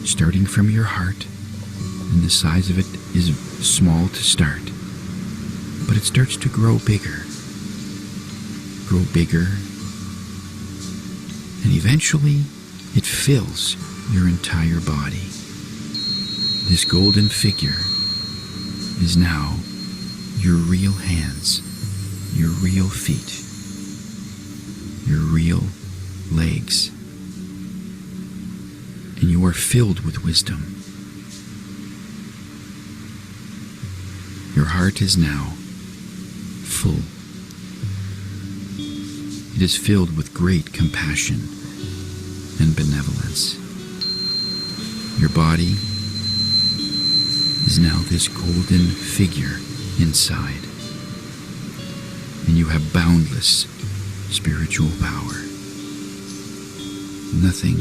Starting from your heart, and the size of it is small to start, but it starts to grow bigger, and eventually it fills your entire body. This golden figure is now your real hands, your real feet, your real legs, and you are filled with wisdom. Your heart is now full. It is filled with great compassion and benevolence. Your body is now this golden figure inside, and you have boundless spiritual power. Nothing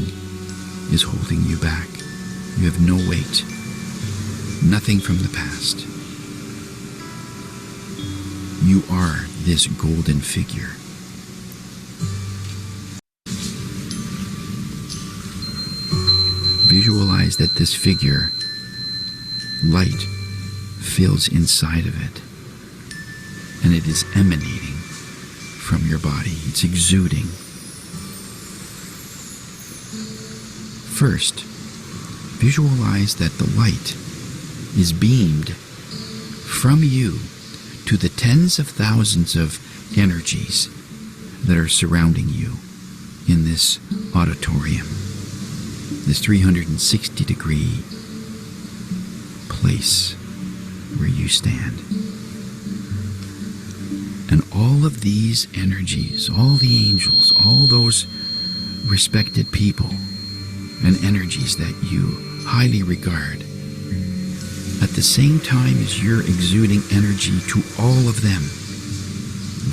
is holding you back. You have no weight, nothing from the past. You are this golden figure. Visualize that this figure, light, fills inside of it, and it is emanating from your body. It's exuding. First, visualize that the light is beamed from you to the tens of thousands of energies that are surrounding you in this auditorium, this 360-degree place where you stand. And all of these energies, all the angels, all those respected people and energies that you highly regard, at the same time as you're exuding energy to all of them,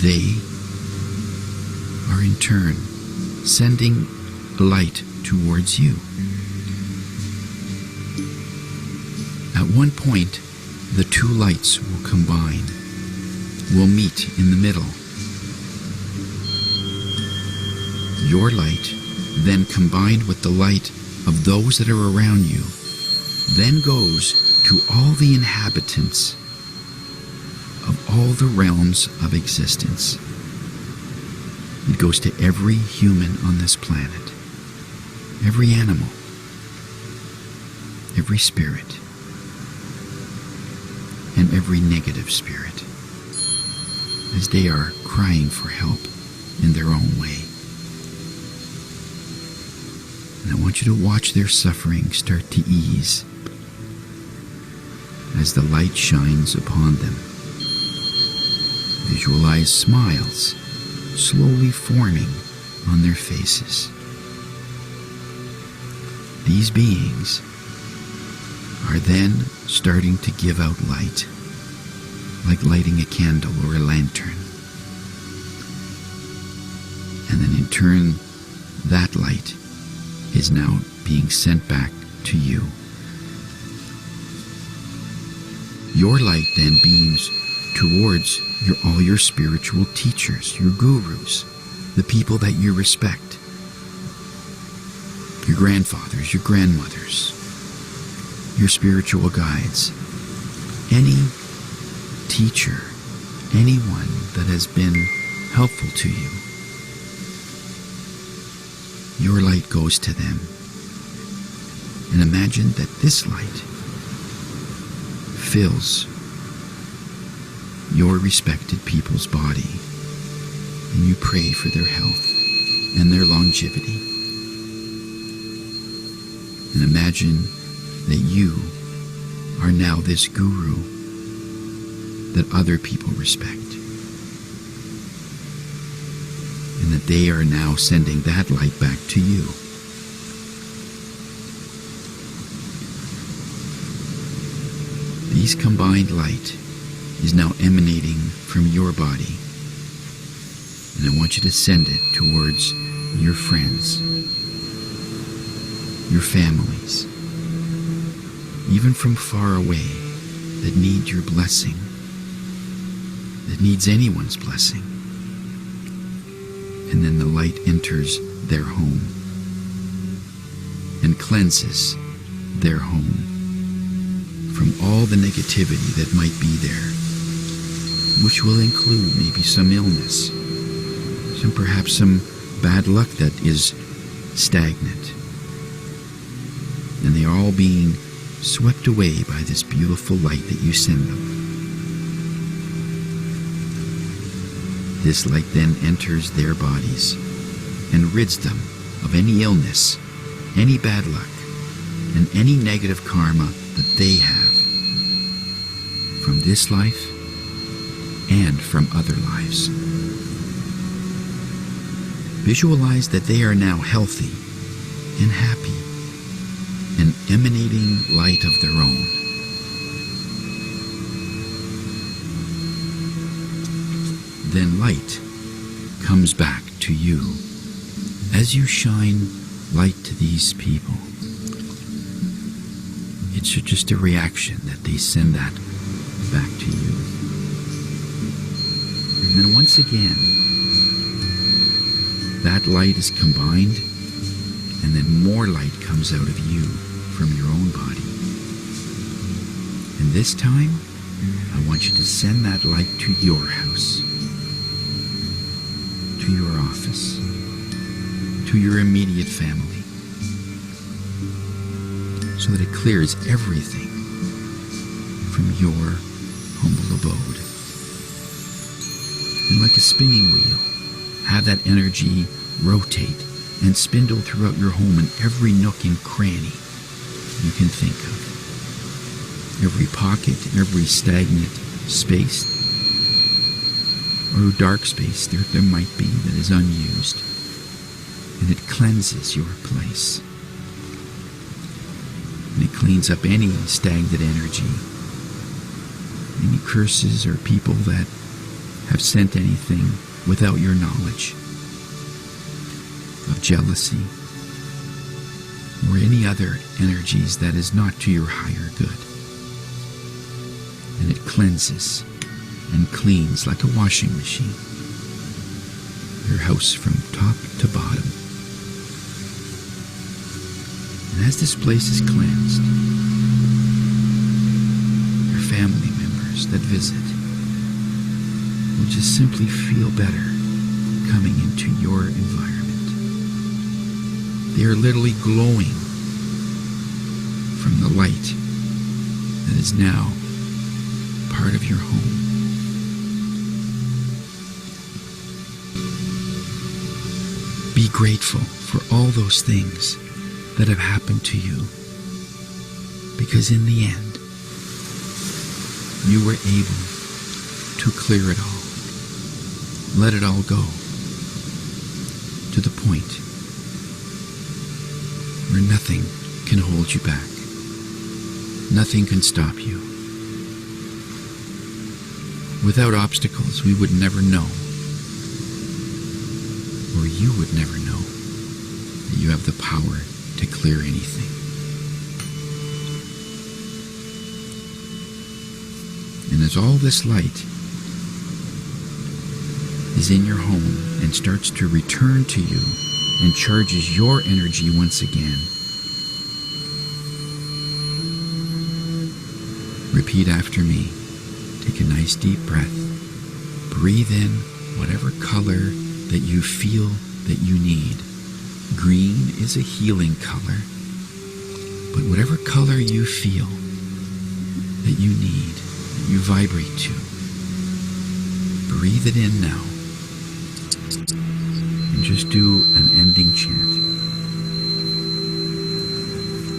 they are in turn sending light towards you. At one point, the two lights will combine, will meet in the middle. Your light, then combined with the light of those that are around you, then goes to all the inhabitants of all the realms of existence. It goes to every human on this planet, every animal, every spirit, and every negative spirit, as they are crying for help in their own way. And I want you to watch their suffering start to ease as the light shines upon them. Visualize smiles slowly forming on their faces. These beings are then starting to give out light, like lighting a candle or a lantern. And then in turn, that light is now being sent back to you. Your light then beams towards all your spiritual teachers, your gurus, the people that you respect, your grandfathers, your grandmothers, your spiritual guides, any teacher, anyone that has been helpful to you. Your light goes to them. And imagine that this light fills your respected people's body, and you pray for their health and their longevity. And imagine that you are now this guru that other people respect, and that they are now sending that light back to you. These combined light is now emanating from your body, and I want you to send it towards your friends, your families, even from far away, that need your blessing, that needs anyone's blessing. And then the light enters their home and cleanses their home from all the negativity that might be there, which will include maybe some illness, perhaps some bad luck that is stagnant. And they are all being swept away by this beautiful light that you send them. This light then enters their bodies and rids them of any illness, any bad luck, and any negative karma that they have from this life and from other lives. Visualize that they are now healthy and happy and emanating light of their own. Then light comes back to you as you shine light to these people. It's just a reaction that they send that back to you. And then once again, that light is combined, and then more light comes out of you from your own body. And this time, I want you to send that light to your house, to your office, to your immediate family, so that it clears everything from your humble abode. And like a spinning wheel, have that energy rotate and spindle throughout your home in every nook and cranny you can think of. Every pocket, every stagnant space or dark space there might be that is unused. And it cleanses your place. And it cleans up any stagnant energy, any curses or people that have sent anything without your knowledge, of jealousy, or any other energies that is not to your higher good. And it cleanses and cleans like a washing machine your house from top to bottom. And as this place is cleansed, your family members that visit will just simply feel better coming into your environment. They are literally glowing from the light that is now part of your home. Be grateful for all those things that have happened to you, because in the end, you were able to clear it all, let it all go, to the point where nothing can hold you back. Nothing can stop you. Without obstacles, we would never know, or you would never know, that you have the power to clear anything. And as all this light is in your home and starts to return to you and charges your energy once again, repeat after me. Take a nice deep breath. Breathe in whatever color that you feel that you need. Green is a healing color, but whatever color you feel that you need, that you vibrate to, breathe it in now. And just do an ending chant.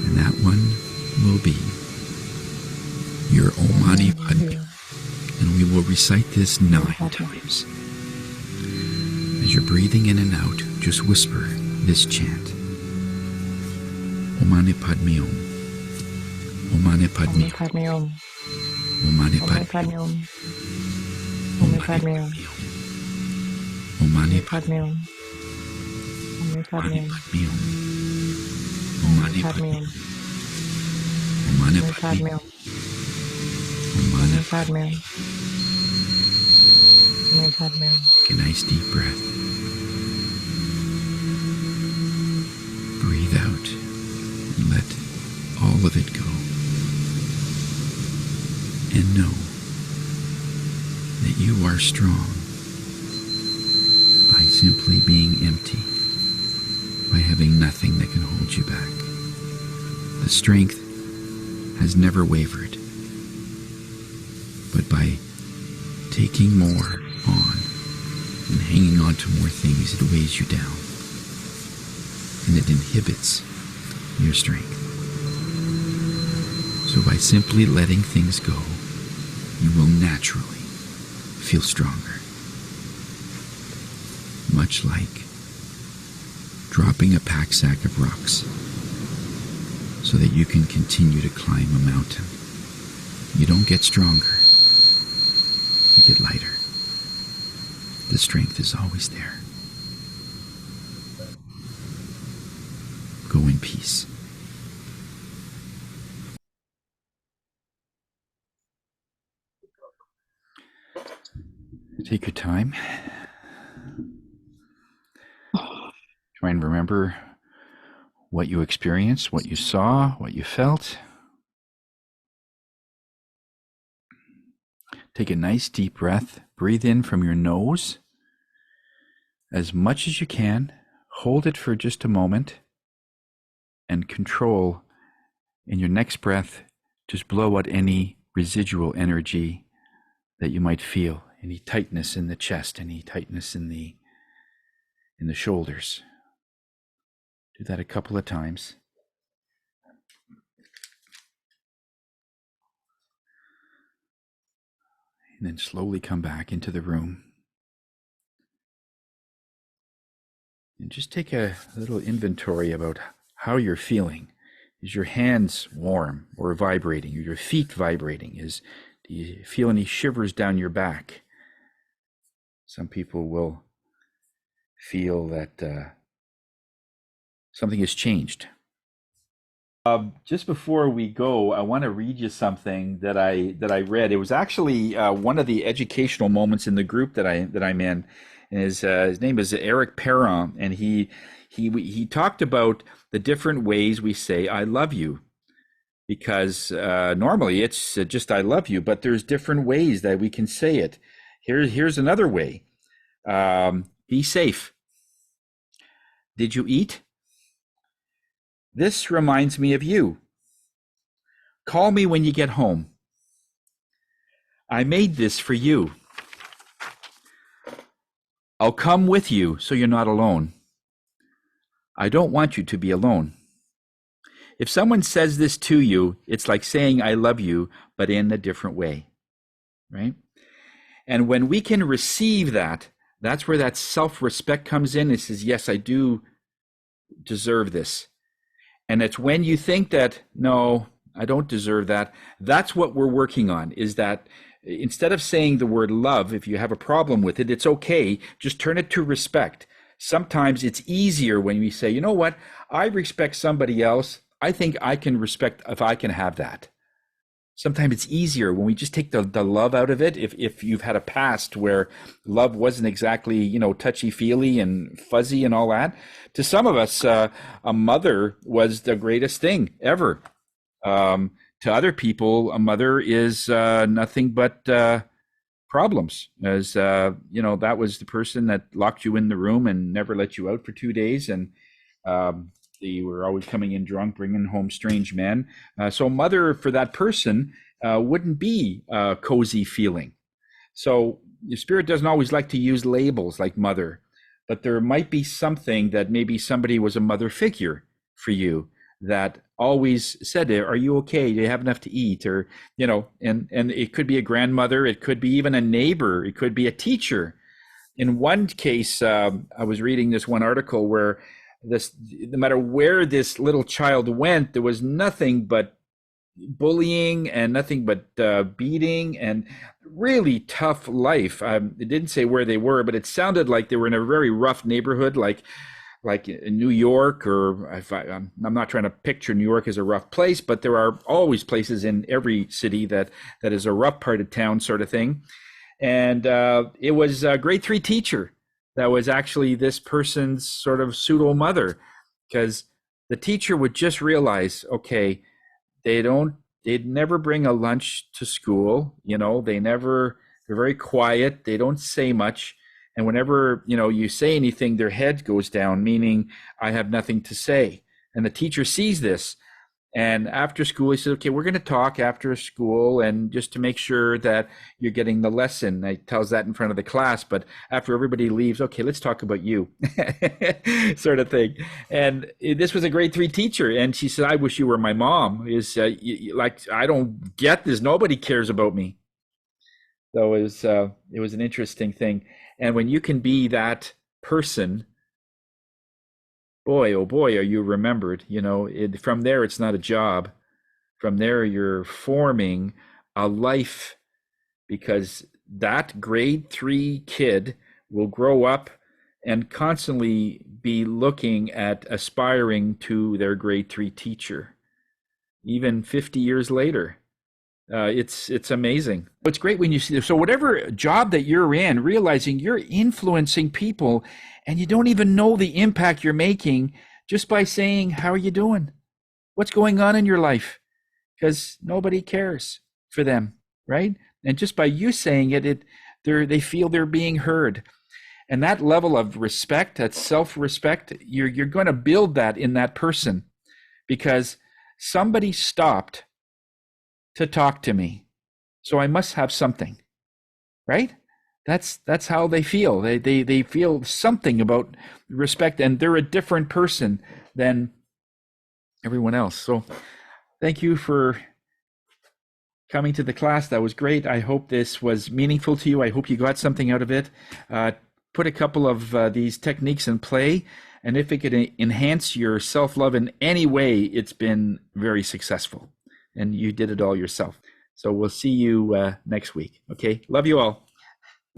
And that one will be your Om Mani Padme. And we will recite this 9 times. As you're breathing in and out, just whisper this chant. Om Mani Padme Om. Om Mani Padme Om. Om Mani Padme Om. Om Mani Padme Om. Om Mani Padme Om. Om Mani Padme Om. Om Mani Padme Om. Om Mani Padme Om. Om Mani Padme Om. Take a nice deep breath. Breathe out and let all of it go. And know that you are strong by simply being empty, by having nothing that can hold you back. The strength has never wavered, but by taking more on and hanging on to more things, it weighs you down and it inhibits your strength. So by simply letting things go, you will naturally feel stronger. Much like dropping a pack sack of rocks so that you can continue to climb a mountain. You don't get stronger, you get lighter. The strength is always there. Go in peace. Take your time. Try and remember what you experienced, what you saw, what you felt. Take a nice deep breath. Breathe in from your nose as much as you can. Hold it for just a moment and control. In your next breath, just blow out any residual energy that you might feel, any tightness in the chest, any tightness in the shoulders. Do that a couple of times. And then slowly come back into the room. And just take a little inventory about how you're feeling. Is your hands warm or vibrating? Are your feet vibrating? Do you feel any shivers down your back? Some people will feel that something has changed. Just before we go, I want to read you something that I read. It was actually one of the educational moments in the group that I'm in. And his name is Eric Perron, and he talked about the different ways we say "I love you," because normally it's just "I love you," but there's different ways that we can say it. Here's another way. Be safe. Did you eat? This reminds me of you. Call me when you get home. I made this for you. I'll come with you so you're not alone. I don't want you to be alone. If someone says this to you, it's like saying I love you, but in a different way, right? And when we can receive that, that's where that self-respect comes in. It says, yes, I do deserve this. And it's when you think that, no, I don't deserve that. That's what we're working on, is that instead of saying the word love, if you have a problem with it, it's okay. Just turn it to respect. Sometimes it's easier when we say, you know what, I respect somebody else. I think I can respect if I can have that. Sometimes it's easier when we just take the love out of it. If you've had a past where love wasn't exactly, touchy-feely and fuzzy and all that. To some of us, a mother was the greatest thing ever. To other people, a mother is nothing but problems. As that was the person that locked you in the room and never let you out for 2 days, and they were always coming in drunk, bringing home strange men. So mother for that person wouldn't be a cozy feeling. So the Spirit doesn't always like to use labels like mother, but there might be something that maybe somebody was a mother figure for you that always said, are you okay? Do you have enough to eat? Or, and it could be a grandmother. It could be even a neighbor. It could be a teacher. In one case, I was reading this one article where no matter where this little child went, there was nothing but bullying and nothing but beating and really tough life. It didn't say where they were, but it sounded like they were in a very rough neighborhood, like in New York, or I'm not trying to picture New York as a rough place, but there are always places in every city that is a rough part of town sort of thing. And it was a grade 3 teacher that was actually this person's sort of pseudo mother, because the teacher would just realize, okay, they'd never bring a lunch to school. They're very quiet. They don't say much. And whenever, you say anything, their head goes down, meaning I have nothing to say. And the teacher sees this. And after school, he says, okay, we're going to talk after school, and just to make sure that you're getting the lesson. He tells that in front of the class, but after everybody leaves, okay, let's talk about you, sort of thing. And this was a grade 3 teacher. And she said, I wish you were my mom. I don't get this. Nobody cares about me. So it was an interesting thing. And when you can be that person, boy, oh boy, are you remembered. From there, it's not a job. From there, you're forming a life, because that grade 3 kid will grow up and constantly be looking at aspiring to their grade 3 teacher, even 50 years later. It's amazing. It's great when you see this. So whatever job that you're in, realizing you're influencing people and you don't even know the impact you're making just by saying, how are you doing? What's going on in your life? Because nobody cares for them, right? And just by you saying it, they feel they're being heard. And that level of respect, that self-respect, you're going to build that in that person, because somebody stopped to talk to me, so I must have something, right? That's how they feel. They feel something about respect, and they're a different person than everyone else. So thank you for coming to the class. That was great. I hope this was meaningful to you. I hope you got something out of it. Put a couple of these techniques in play, and if it could enhance your self-love in any way, it's been very successful. And you did it all yourself. So we'll see you next week. Okay. Love you all.